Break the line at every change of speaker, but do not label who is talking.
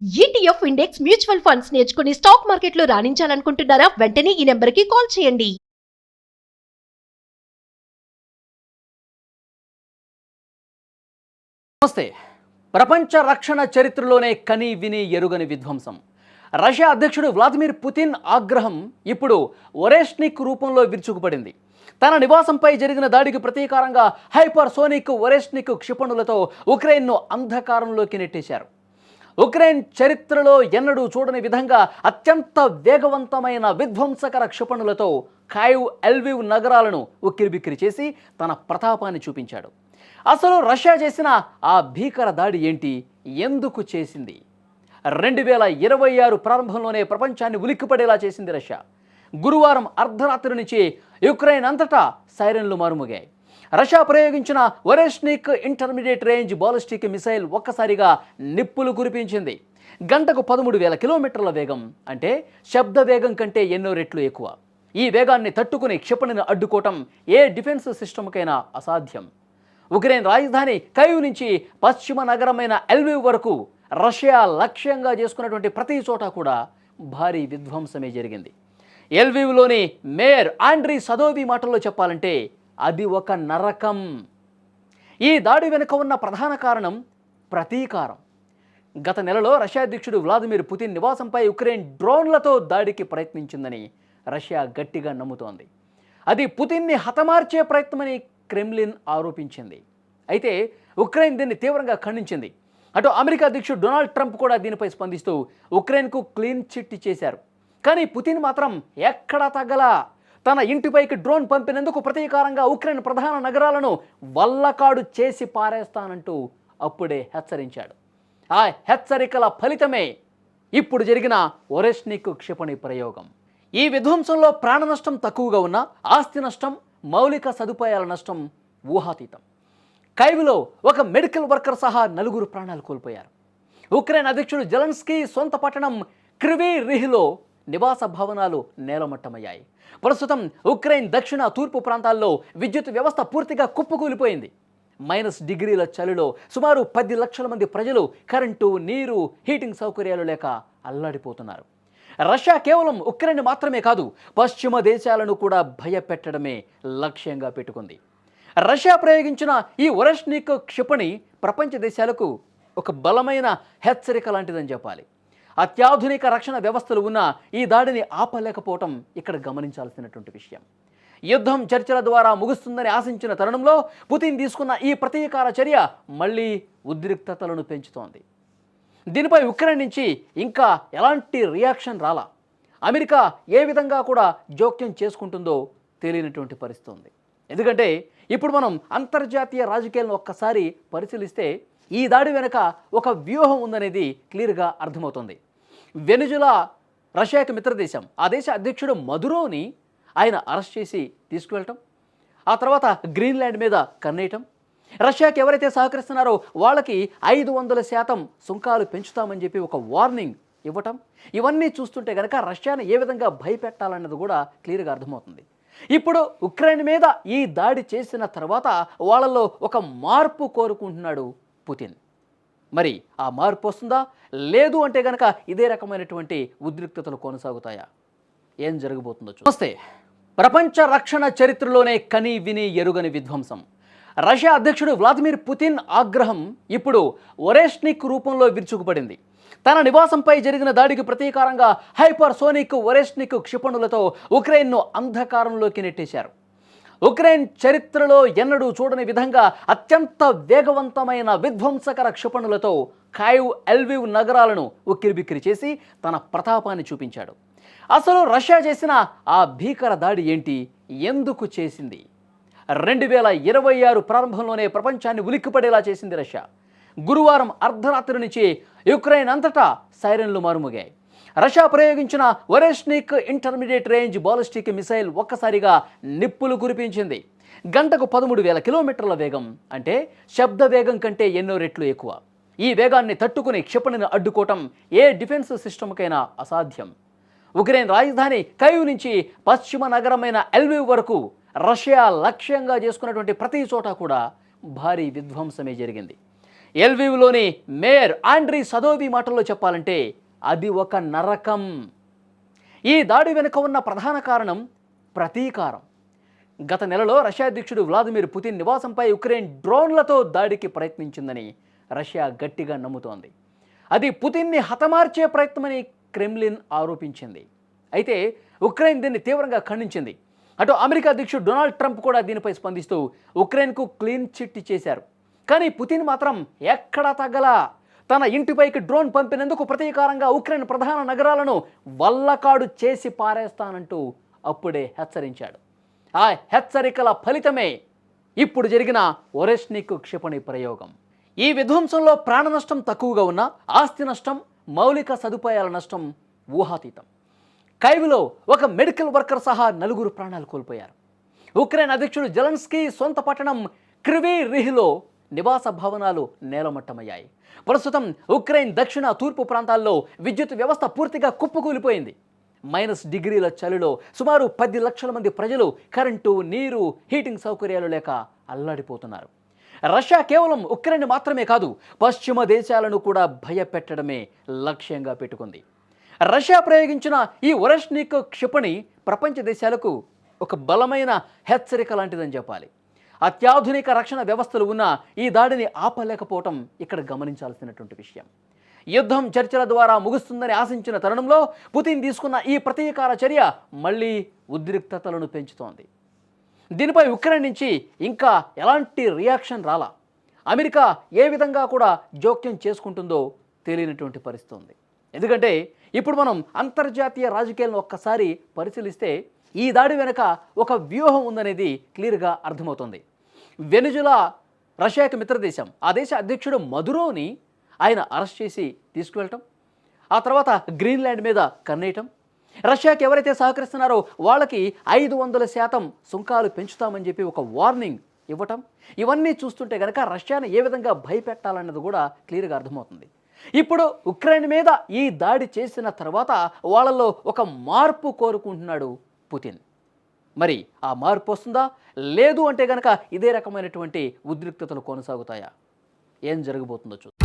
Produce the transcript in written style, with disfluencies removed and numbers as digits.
ETF index mutual funds నేర్చుకుని stock మార్కెట్లో రాణించాలనుకుంటున్నారా? వెంటనే ఈ నెంబర్కి కాల్ చేయండి.
నమస్తే. ప్రపంచ రక్షణ చరిత్రలోనే కని విని ఎరుగని విధ్వంసం. రష్యా అధ్యక్షుడు వ్లాదిమిర్ పుతిన్ ఆగ్రహం ఇప్పుడు ఒరేష్నిక్ రూపంలో విరుచుకుపడింది. తన నివాసంపై జరిగిన దాడికి ప్రతీకారంగా హైపర్సోనిక్ ఒరేష్నిక్ క్షిపణులతో ఉక్రెయిన్ను అంధకారంలోకి నెట్టేశారు. ఉక్రెయిన్ చరిత్రలో ఎన్నడూ చూడని విధంగా అత్యంత వేగవంతమైన విధ్వంసకర క్షిపణులతో ఖైవ్, ఎల్వివ్ నగరాలను ఉక్కిరిబిక్కిరి చేసి తన ప్రతాపాన్ని చూపించాడు. అసలు రష్యా చేసిన ఆ భీకర దాడి ఏంటి? ఎందుకు చేసింది? 2026 ప్రారంభంలోనే ప్రపంచాన్ని ఉలిక్కిపడేలా చేసింది రష్యా. గురువారం అర్ధరాత్రి నుంచి యుక్రెయిన్ అంతటా సైరన్లు మారుమోగాయి. రష్యా ప్రయోగించిన Oreshnik intermediate range ballistic missile ఒక్కసారిగా నిప్పులు కురిపించింది. గంటకు 13,000 కిలోమీటర్ల వేగం, అంటే శబ్ద వేగం కంటే ఎన్నో రెట్లు ఎక్కువ. ఈ వేగాన్ని తట్టుకుని క్షిపణిని అడ్డుకోవటం ఏ డిఫెన్స్ సిస్టమ్కైనా అసాధ్యం. ఉక్రెయిన్ రాజధాని కైవ్ నుంచి పశ్చిమ నగరమైన ఎల్వివ్ వరకు రష్యా లక్ష్యంగా చేసుకున్నటువంటి ప్రతి చోట కూడా భారీ విధ్వంసమే జరిగింది. ఎల్వివ్లోని మేయర్ ఆండ్రీ సదోవి మాటల్లో చెప్పాలంటే అది ఒక నరకం. ఈ దాడి వెనుక ఉన్న ప్రధాన కారణం ప్రతీకారం. గత నెలలో రష్యా అధ్యక్షుడు వ్లాదిమిర్ పుతిన్ నివాసంపై ఉక్రెయిన్ డ్రోన్లతో దాడికి ప్రయత్నించిందని రష్యా గట్టిగా నమ్ముతోంది. అది పుతిన్ని హతమార్చే ప్రయత్నమని క్రెమ్లిన్ ఆరోపించింది. అయితే ఉక్రెయిన్ దీన్ని తీవ్రంగా ఖండించింది. అటు అమెరికా అధ్యక్షుడు డొనాల్డ్ ట్రంప్ కూడా దీనిపై స్పందిస్తూ ఉక్రెయిన్కు క్లీన్ చిట్ ఇచ్చేశారు. కానీ పుతిన్ మాత్రం ఎక్కడా తగ్గలా. తన ఇంటిపైకి డ్రోన్ పంపినందుకు ప్రతీకారంగా ఉక్రెయిన్ ప్రధాన నగరాలను వల్లకాడు చేసి పారేస్తానంటూ అప్పుడే హెచ్చరించాడు. ఆ హెచ్చరికల ఫలితమే ఇప్పుడు జరిగిన ఒరేష్నిక్ క్షిపణి ప్రయోగం. ఈ విధ్వంసంలో ప్రాణ నష్టం తక్కువగా ఉన్న ఆస్తి నష్టం, మౌలిక సదుపాయాల నష్టం ఊహాతీతం. కైవ్లో ఒక మెడికల్ వర్కర్ సహా 4 ప్రాణాలు కోల్పోయారు. ఉక్రెయిన్ అధ్యక్షుడు జెలెన్స్కీ సొంత పట్టణం క్రివీ రిహ్లో నివాస భవనాలు నేలమట్టమయ్యాయి. ప్రస్తుతం ఉక్రెయిన్ దక్షిణ, తూర్పు ప్రాంతాల్లో విద్యుత్ వ్యవస్థ పూర్తిగా కుప్పకూలిపోయింది. -డిగ్రీల చలిలో సుమారు 10 లక్షల మంది ప్రజలు కరెంటు, నీరు, హీటింగ్ సౌకర్యాలు లేక అల్లాడిపోతున్నారు. రష్యా కేవలం ఉక్రెయిన్ మాత్రమే కాదు, పశ్చిమ దేశాలను కూడా భయపెట్టడమే లక్ష్యంగా పెట్టుకుంది. రష్యా ప్రయోగించిన ఈ ఒరేష్నిక్ క్షిపణి ప్రపంచ దేశాలకు ఒక బలమైన హెచ్చరిక లాంటిదని చెప్పాలి. అత్యాధునిక రక్షణ వ్యవస్థలు ఉన్న ఈ దాడిని ఆపలేకపోవటం ఇక్కడ గమనించాల్సినటువంటి విషయం. యుద్ధం చర్చల ద్వారా ముగుస్తుందని ఆశించిన తరుణంలో పుతిన్ తీసుకున్న ఈ ప్రతీకార చర్య మళ్ళీ ఉద్రిక్తతలను పెంచుతోంది. దీనిపై ఉక్రెయిన్ నుంచి ఇంకా ఎలాంటి రియాక్షన్ రాలా. అమెరికా ఏ విధంగా కూడా జోక్యం చేసుకుంటుందో తెలియనటువంటి పరిస్థితి ఉంది. ఎందుకంటే ఇప్పుడు మనం అంతర్జాతీయ రాజకీయాలను ఒక్కసారి పరిశీలిస్తే ఈ దాడి వెనుక ఒక వ్యూహం ఉందనేది క్లియర్గా అర్థమవుతుంది. వెనిజులా రష్యాకి మిత్రదేశం. ఆ దేశ అధ్యక్షుడు మదురోని ఆయన అరెస్ట్ చేసి తీసుకువెళ్ళటం, ఆ తర్వాత గ్రీన్లాండ్ మీద కన్నేయటం, రష్యాకి ఎవరైతే సహకరిస్తున్నారో వాళ్ళకి 500% సుంకాలు పెంచుతామని చెప్పి ఒక వార్నింగ్ ఇవ్వటం, ఇవన్నీ చూస్తుంటే కనుక రష్యాను ఏ విధంగా భయపెట్టాలన్నది కూడా క్లియర్గా అర్థమవుతుంది. ఇప్పుడు ఉక్రెయిన్ మీద ఈ దాడి చేసిన తర్వాత వాళ్ళల్లో ఒక మార్పు కోరుకుంటున్నాడు పుతిన్. మరి ఆ మార్పు వస్తుందా? లేదు అంటే కనుక ఇదే రకమైనటువంటి ఉద్రిక్తతలు కొనసాగుతాయా? ఏం జరగబోతుందో చూస్తే. ప్రపంచ రక్షణ చరిత్రలోనే కని విని ఎరుగని విధ్వంసం. రష్యా అధ్యక్షుడు వ్లాదిమిర్ పుతిన్ ఆగ్రహం ఇప్పుడు ఒరేష్నిక్ రూపంలో విరుచుకుపడింది. తన నివాసంపై జరిగిన దాడికి ప్రతీకారంగా హైపర్సోనిక్ ఒరేష్నిక్ క్షిపణులతో ఉక్రెయిన్ను అంధకారంలోకి నెట్టేశారు. ఉక్రెయిన్ చరిత్రలో ఎన్నడూ చూడని విధంగా అత్యంత వేగవంతమైన విధ్వంసకర క్షిపణులతో ఖైవ్, ఎల్వివ్ నగరాలను ఉక్కిరిబిక్కిరి చేసి తన ప్రతాపాన్ని చూపించాడు. అసలు రష్యా చేసిన ఆ భీకర దాడి ఏంటి? ఎందుకు చేసింది? 2026 ప్రారంభంలోనే ప్రపంచాన్ని ఉలిక్కిపడేలా చేసింది రష్యా. గురువారం అర్ధరాత్రి నుంచి యుక్రెయిన్ అంతటా సైరన్లు మారుమోగాయి. రష్యా ప్రయోగించిన Oreshnik intermediate range ballistic missile ఒక్కసారిగా నిప్పులు కురిపించింది. గంటకు 13,000 కిలోమీటర్ల వేగం, అంటే శబ్ద వేగం కంటే ఎన్నో రెట్లు ఎక్కువ. ఈ వేగాన్ని తట్టుకుని క్షిపణిని అడ్డుకోవటం ఏ డిఫెన్స్ సిస్టమ్కైనా అసాధ్యం. ఉక్రెయిన్ రాజధాని కైవ్ నుంచి పశ్చిమ నగరమైన ఎల్వివ్ వరకు రష్యా లక్ష్యంగా చేసుకున్నటువంటి ప్రతి చోట కూడా భారీ విధ్వంసమే జరిగింది. ఎల్వివ్లోని మేయర్ ఆండ్రీ సదోవి మాటల్లో చెప్పాలంటే అది ఒక నరకం. ఈ దాడి వెనుక ఉన్న ప్రధాన కారణం ప్రతీకారం. గత నెలలో రష్యా అధ్యక్షుడు వ్లాదిమిర్ పుతిన్ నివాసంపై ఉక్రెయిన్ డ్రోన్లతో దాడికి ప్రయత్నించిందని రష్యా గట్టిగా నమ్ముతోంది. అది పుతిన్ని హతమార్చే ప్రయత్నమని క్రెమ్లిన్ ఆరోపించింది. అయితే ఉక్రెయిన్ దీన్ని తీవ్రంగా ఖండించింది. అటు అమెరికా అధ్యక్షుడు డొనాల్డ్ ట్రంప్ కూడా దీనిపై స్పందిస్తూ ఉక్రెయిన్కు క్లీన్ చిట్ ఇచ్చేశారు. కానీ పుతిన్ మాత్రం ఎక్కడా తగ్గలా. తన ఇంటిపైకి డ్రోన్ పంపినందుకు ప్రతీకారంగా ఉక్రెయిన్ ప్రధాన నగరాలను వల్లకాడు చేసి పారేస్తానంటూ అప్పుడే హెచ్చరించాడు. ఆ హెచ్చరికల ఫలితమే ఇప్పుడు జరిగిన ఒరెష్నిక్ క్షిపణి ప్రయోగం. ఈ విధ్వంసంలో ప్రాణ నష్టం తక్కువగా ఉన్న ఆస్తి నష్టం, మౌలిక సదుపాయాల నష్టం ఊహాతీతం. కైవ్లో ఒక మెడికల్ వర్కర్ సహా 4 ప్రాణాలు కోల్పోయారు. ఉక్రెయిన్ అధ్యక్షుడు జెలెన్స్కీ సొంత పట్టణం క్రివీ రిహ్లో నివాస భవనాలు నేలమట్టమయ్యాయి. ప్రస్తుతం ఉక్రెయిన్ దక్షిణ తూర్పు ప్రాంతాల్లో విద్యుత్ వ్యవస్థ పూర్తిగా కుప్పకూలిపోయింది. -డిగ్రీల చలిలో సుమారు 10 లక్షల మంది ప్రజలు కరెంటు, నీరు, హీటింగ్ సౌకర్యాలు లేక అల్లాడిపోతున్నారు. రష్యా కేవలం ఉక్రెయిన్ మాత్రమే కాదు, పశ్చిమ దేశాలను కూడా భయపెట్టడమే లక్ష్యంగా పెట్టుకుంది. రష్యా ప్రయోగించిన ఈ ఒరెష్నిక్ క్షిపణి ప్రపంచ దేశాలకు ఒక బలమైన హెచ్చరిక లాంటిదని చెప్పాలి. అత్యాధునిక రక్షణ వ్యవస్థలు ఉన్న ఈ దాడిని ఆపలేకపోవటం ఇక్కడ గమనించాల్సినటువంటి విషయం. యుద్ధం చర్చల ద్వారా ముగుస్తుందని ఆశించిన తరుణంలో పుతిన్ తీసుకున్న ఈ ప్రతీకార చర్య మళ్ళీ ఉద్రిక్తతలను పెంచుతోంది. దీనిపై ఉక్రెయిన్ నుంచి ఇంకా ఎలాంటి రియాక్షన్ రాలా. అమెరికా ఏ విధంగా కూడా జోక్యం చేసుకుంటుందో తెలియనటువంటి పరిస్థితి ఉంది. ఎందుకంటే ఇప్పుడు మనం అంతర్జాతీయ రాజకీయాలను ఒక్కసారి పరిశీలిస్తే ఈ దాడి వెనుక ఒక వ్యూహం ఉందనేది క్లియర్గా అర్థమవుతుంది. వెనుజులా రష్యాకి మిత్రదేశం. ఆ దేశ అధ్యక్షుడు మదురోని ఆయన అరెస్ట్ చేసి తీసుకువెళ్ళటం, ఆ తర్వాత గ్రీన్లాండ్ మీద కన్నేయటం, రష్యాకి ఎవరైతే సహకరిస్తున్నారో వాళ్ళకి 500% సుంకాలు పెంచుతామని చెప్పి ఒక వార్నింగ్ ఇవ్వటం, ఇవన్నీ చూస్తుంటే కనుక రష్యాను ఏ విధంగా భయపెట్టాలన్నది కూడా క్లియర్గా అర్థమవుతుంది. ఇప్పుడు ఉక్రెయిన్ మీద ఈ దాడి చేసిన తర్వాత వాళ్ళలో ఒక మార్పు కోరుకుంటున్నాడు పుతిన్. మరి ఆ మార్పు వస్తుందా? లేదు అంటే కనుక ఇదే రకమైనటువంటి ఉద్రిక్తతలు కొనసాగుతాయా? ఏం జరగబోతుందో చూద్దాం.